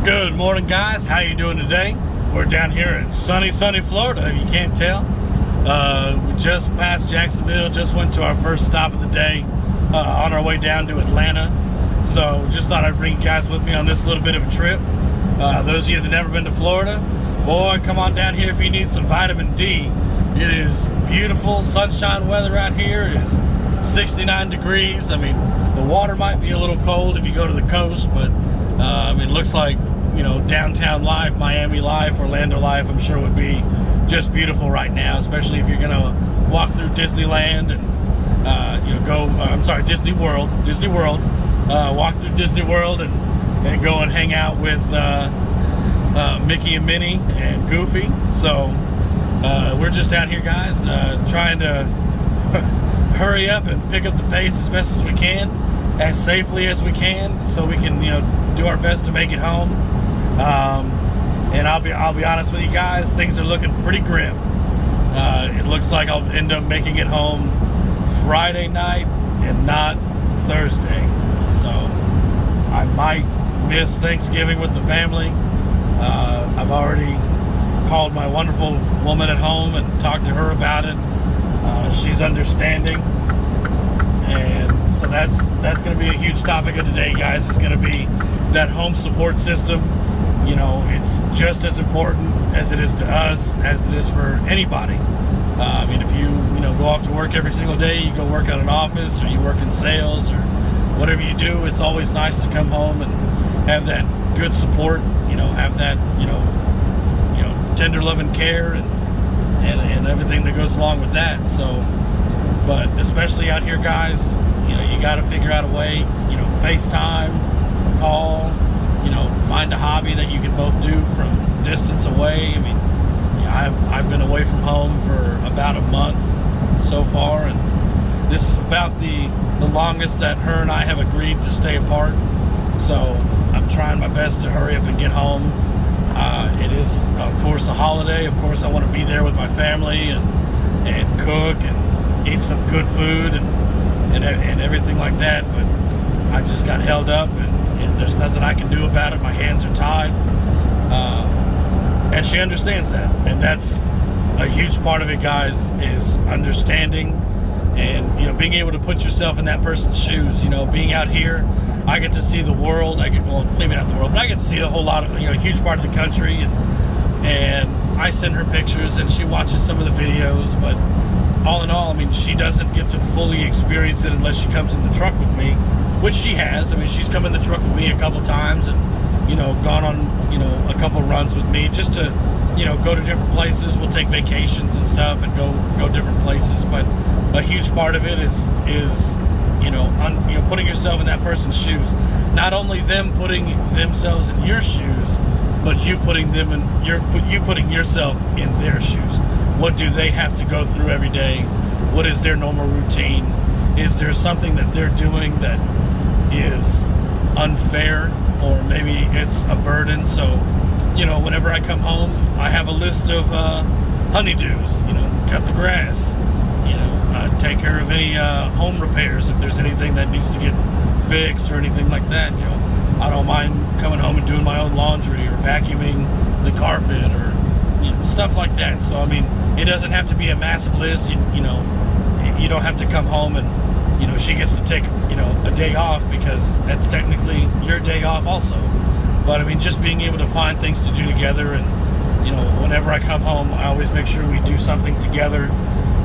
Good morning, guys. How you doing today? We're down here in sunny Florida, if you can't tell. We just passed Jacksonville, just went to our first stop of the day on our way down to Atlanta. So just thought I'd bring you guys with me on this little bit of a trip. Those of you that have never been to Florida, boy, come on down here if you need some vitamin D. It is beautiful sunshine weather out here. It is 69 degrees. I mean, the water might be a little cold if you go to the coast, but it looks like, you know, downtown life, Miami life, Orlando life, I'm sure would be just beautiful right now, especially if you're going to walk through Disneyland and, Disney World, walk through Disney World and go and hang out with Mickey and Minnie and Goofy. So we're just out here, guys, trying to hurry up and pick up the pace as best as we can, as safely as we can, so we can, you know, do our best to make it home. And I'll be honest with you guys, things are looking pretty grim. It looks like I'll end up making it home Friday night and not Thursday. So I might miss Thanksgiving with the family. I've already called my wonderful woman at home and talked to her about it. She's understanding. And so that's going to be a huge topic of today, guys. It's going to be that home support system. You know, it's just as important as it is to us as it is for anybody. I mean, if you go off to work every single day, you go work at an office or you work in sales or whatever you do, it's always nice to come home and have that good support, have that, tender loving care and everything that goes along with that. So, but especially out here, guys, you got to figure out a way, FaceTime, call, find a hobby that you can both do from distance away. I mean, I've been away from home for about a month so far, and this is about the longest that her and I have agreed to stay apart. So I'm trying my best to hurry up and get home. It is, of course, a holiday. Of course, I want to be there with my family and cook and eat some good food and everything like that. But I just got held up, and there's nothing I can do about it. My hands are tied. And she understands that. And that's a huge part of it, guys, is understanding and, being able to put yourself in that person's shoes. Being out here, I get to see the world. Maybe not the world, but I get to see a whole lot of, a huge part of the country. And I send her pictures and she watches some of the videos. But all in all, I mean, she doesn't get to fully experience it unless she comes in the truck with me, which she has. I mean, she's come in the truck with me a couple times and, gone on, a couple runs with me just to, go to different places. We'll take vacations and stuff and go different places. But a huge part of it is putting yourself in that person's shoes. Not only them putting themselves in your shoes, but you putting yourself in their shoes. What do they have to go through every day? What is their normal routine? Is there something that they're doing that is unfair, or maybe it's a burden? So, whenever I come home, I have a list of honeydews. Cut the grass, take care of any home repairs if there's anything that needs to get fixed or anything like that. I don't mind coming home and doing my own laundry or vacuuming the carpet or stuff like that. So I mean, it doesn't have to be a massive list. You don't have to come home and she gets to take a day off, because that's technically your day off also. But I mean, just being able to find things to do together, and whenever I come home, I always make sure we do something together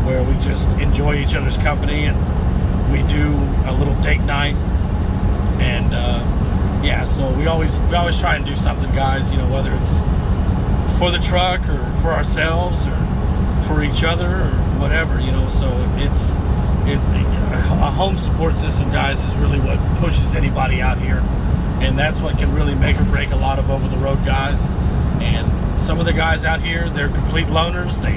where we just enjoy each other's company, and we do a little date night. And so we always try and do something, guys, whether it's for the truck or for ourselves or for each other or whatever, so a home support system, guys, is really what pushes anybody out here. And that's what can really make or break a lot of over-the-road guys. And some of the guys out here, they're complete loners. They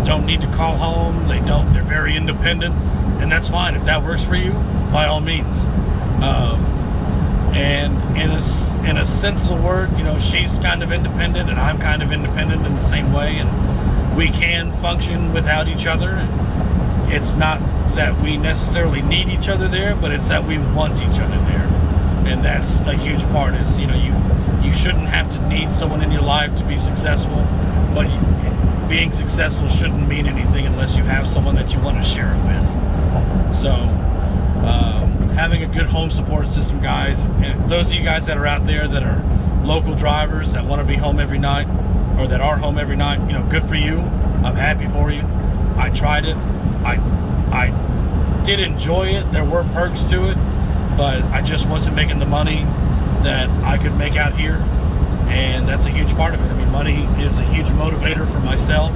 don't need to call home. They're very independent, and that's fine. If that works for you, by all means. And in a sense of the word, she's kind of independent and I'm kind of independent in the same way, and we can function without each other. It's not that we necessarily need each other there, but it's that we want each other there. And that's a huge part, is, you shouldn't have to need someone in your life to be successful, but being successful shouldn't mean anything unless you have someone that you want to share it with. So having a good home support system, guys, and those of you guys that are out there that are local drivers that want to be home every night, or that are home every night, you know, good for you. I'm happy for you. I tried it. I did enjoy it. There were perks to it, but I just wasn't making the money that I could make out here, and that's a huge part of it. I mean, money is a huge motivator for myself.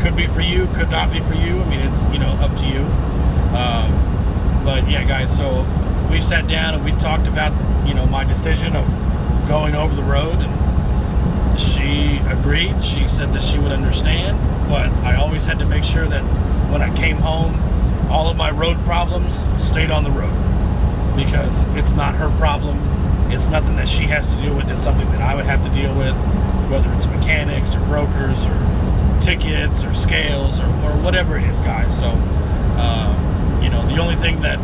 Could be for you, could not be for you. I mean, it's, you know, up to you. But yeah, guys, so we sat down and we talked about, you know, my decision of going over the road, and she agreed. She said that she would understand, but I always had to make sure that when I came home, all of my road problems stayed on the road, because it's not her problem. It's nothing that she has to deal with. It's something that I would have to deal with, whether it's mechanics or brokers or tickets or scales or whatever it is, guys. So, you know, the only thing that,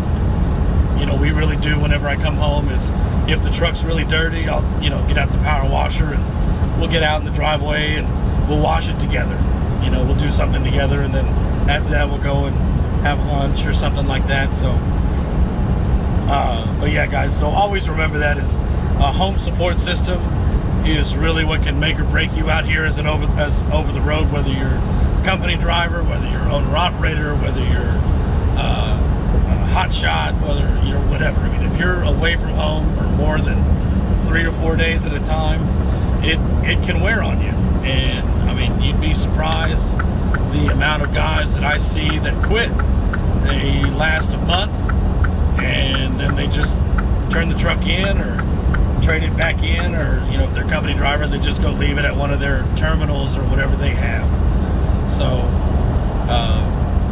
you know, we really do whenever I come home is if the truck's really dirty, I'll, you know, get out the power washer and we'll get out in the driveway and we'll wash it together. You know, we'll do something together, and then after that we'll go and have lunch or something like that. So, but yeah, guys, so always remember that is a home support system is really what can make or break you out here as over the road, whether you're a company driver, whether you're owner operator, whether you're a hot shot, whether you're whatever. I mean, if you're away from home for more than 3 or 4 days at a time, it can wear on you. And I mean, you'd be surprised the amount of guys that I see that quit. They last a month and then they just turn the truck in or trade it back in, or, you know, if they're a company driver, they just go leave it at one of their terminals or whatever they have. So,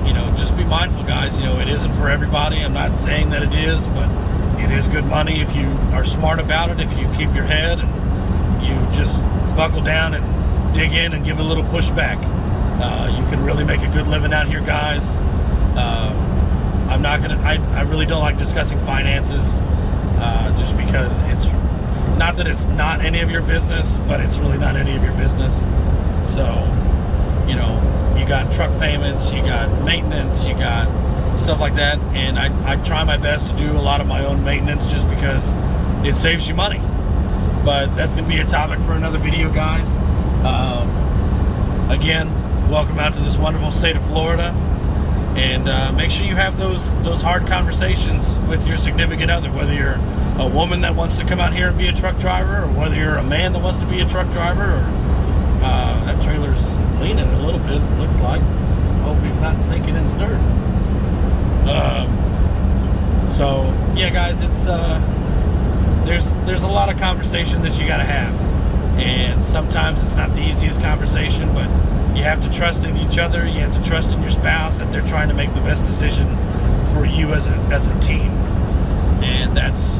you know, just be mindful, guys. You know, it isn't for everybody. I'm not saying that it is, but it is good money if you are smart about it, if you keep your head and you just buckle down and dig in and give a little pushback. You can really make a good living out here, guys. I really don't like discussing finances, just because it's not that it's not any of your business, but it's really not any of your business. So, you know, you got truck payments, you got maintenance, you got stuff like that, and I try my best to do a lot of my own maintenance just because it saves you money. But that's going to be a topic for another video, guys. Again, welcome out to this wonderful state of Florida, and make sure you have those hard conversations with your significant other, whether you're a woman that wants to come out here and be a truck driver, or whether you're a man that wants to be a truck driver. Or that trailer's leaning a little bit, it looks like. Hope he's not sinking in the dirt. So yeah, guys, it's there's a lot of conversation that you got to have, and sometimes it's not the easiest conversation, but you have to trust in each other. You have to trust in your spouse that they're trying to make the best decision for you as a team, and that's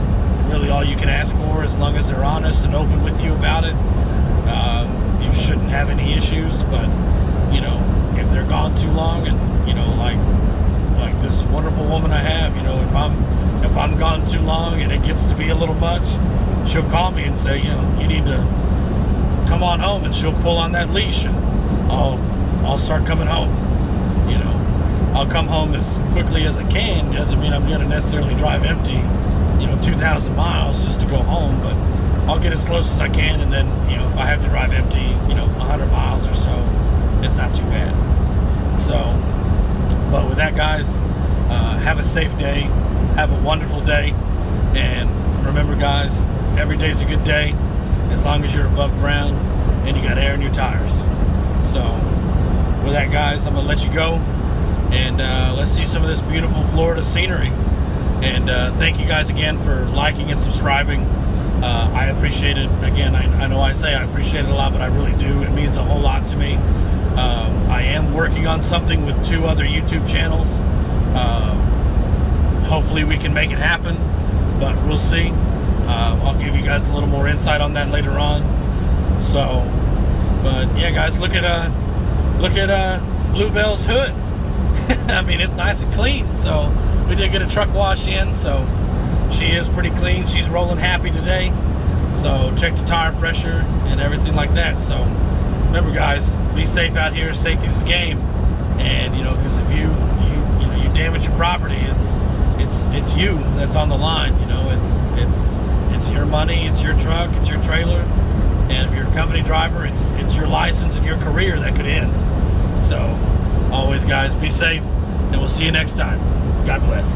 really all you can ask for. As long as they're honest and open with you about it, you shouldn't have any issues. But, you know, if they're gone too long, and, you know, like this wonderful woman I have, you know, if I'm gone too long and it gets to be a little much, she'll call me and say, you know, you need to come on home, and she'll pull on that leash, and I'll start coming home. You know, I'll come home as quickly as I can. Doesn't mean I'm going to necessarily drive empty, you know, 2,000 miles just to go home, but I'll get as close as I can, and then, you know, if I have to drive empty, you know, 100 miles or so, it's not too bad. So, but with that, guys, have a safe day, have a wonderful day, and remember, guys, every day's a good day as long as you're above ground and you got air in your tires. So with that, guys, I'm gonna let you go, and let's see some of this beautiful Florida scenery. And thank you guys again for liking and subscribing. I appreciate it. Again, I know I say I appreciate it a lot, but I really do. It means a whole lot to me. I am working on something with 2 other YouTube channels. Hopefully we can make it happen, but we'll see. I'll give you guys a little more insight on that later on. So, but yeah, guys, look at Bluebell's hood. I mean, it's nice and clean. So we did get a truck wash in, so she is pretty clean. She's rolling happy today. So check the tire pressure and everything like that. So remember, guys, be safe out here. Safety's the game. And you know, because if you damage your property, it's you that's on the line. You know, it's your money, it's your truck, it's your trailer, and if you're a company driver, it's your license and your career that could end. So always, guys, be safe, and we'll see you next time. God bless.